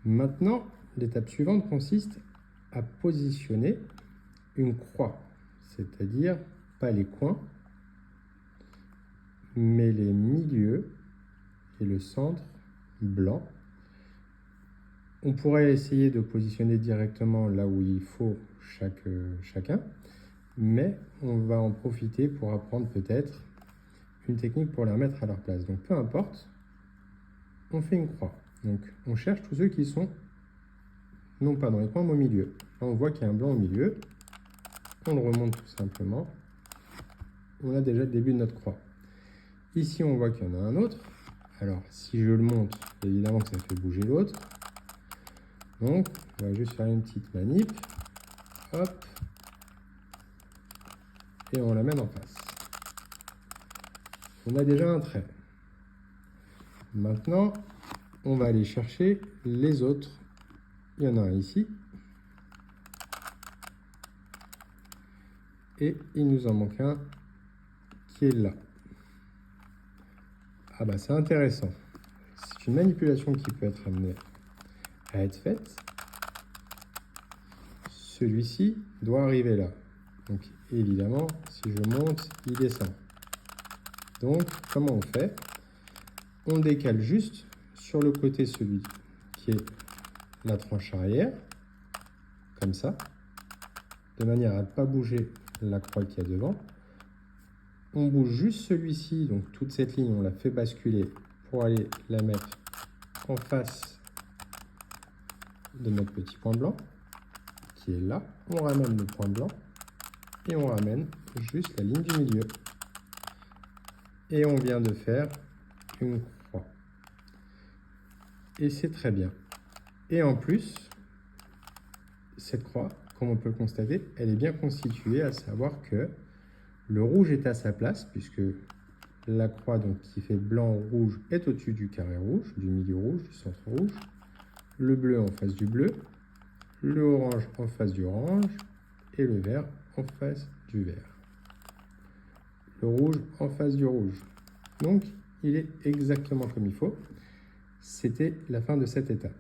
Maintenant, l'étape suivante consiste à positionner une croix, c'est-à-dire pas les coins, mais les milieux et le centre blanc. On pourrait essayer de positionner directement là où il faut chacun, mais on va en profiter pour apprendre peut-être une technique pour les remettre à leur place. Donc peu importe, on fait une croix. Donc on cherche tous ceux qui sont non pas dans les coins mais au milieu. Là on voit qu'il y a un blanc au milieu, on le remonte tout simplement. On a déjà le début de notre croix. Ici on voit qu'il y en a un autre. Alors si je le monte, évidemment que ça fait bouger l'autre. Donc on va juste faire une petite manip. Hop. Et on l'amène en face. On a déjà un trait. Maintenant, on va aller chercher les autres. Il y en a un ici. Et il nous en manque un qui est là. Ah bah c'est intéressant. C'est une manipulation qui peut être amenée à être faite. Celui-ci doit arriver là. Donc évidemment, si je monte, il descend. Donc comment on fait? On décale juste sur le côté celui qui est la tranche arrière, comme ça, de manière à ne pas bouger la croix qu'il y a devant. On bouge juste celui-ci, donc toute cette ligne, on la fait basculer pour aller la mettre en face de notre petit point blanc, qui est là. On ramène le point blanc et on ramène juste la ligne du milieu. Et on vient de faire une croix. Et c'est très bien. Et en plus, cette croix, comme on peut le constater, elle est bien constituée, à savoir que le rouge est à sa place, puisque la croix donc, qui fait blanc-rouge est au-dessus du carré rouge, du milieu rouge, du centre rouge. Le bleu en face du bleu, le orange en face du orange, et le vert en face du vert. Le rouge en face du rouge. Donc, il est exactement comme il faut. C'était la fin de cette étape.